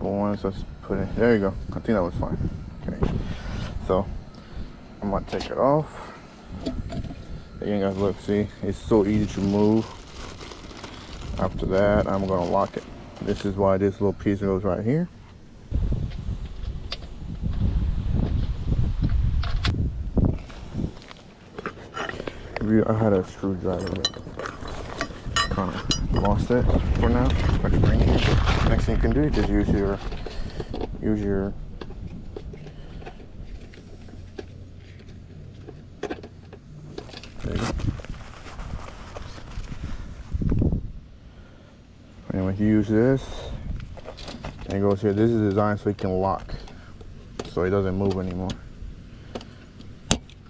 couple ones. Let's put it. There you go. I think that was fine. Okay. So I'm gonna take it off. Again, guys, look. See, it's so easy to move. After that, I'm gonna lock it. This is why this little piece goes right here. I had a screwdriver, but kind of lost it for now. Next thing you can do is just use your there you go. And when you use this, and it goes here. This is designed so it can lock, so it doesn't move anymore.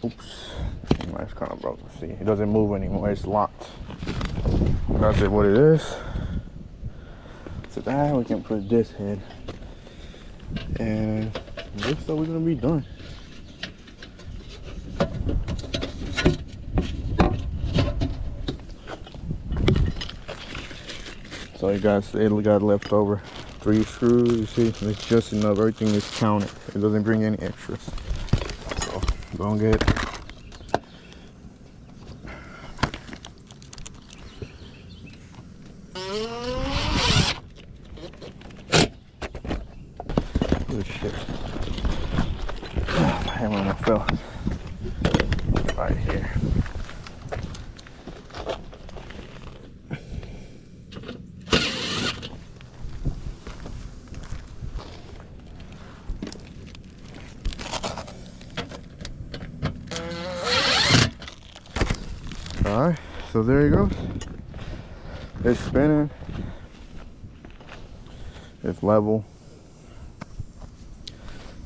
Oops. It's kind of broken. See, it doesn't move anymore. It's locked. That's it. What it is. So that we can put this head, and looks like we're gonna be done. So you guys, it got left over 3 screws. You see, it's just enough. Everything is counted. It doesn't bring any extras. So don't get. Good shit. My hammer almost fell. Right here. Alright, so there he goes. It's spinning. It's level.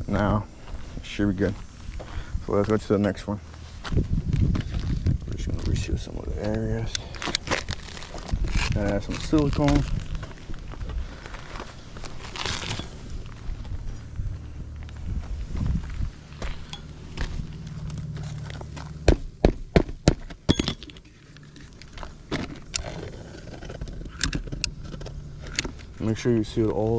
Now, it should be good. So let's go to the next one. We're just gonna reseal some of the areas. Add some silicone. Make sure you seal all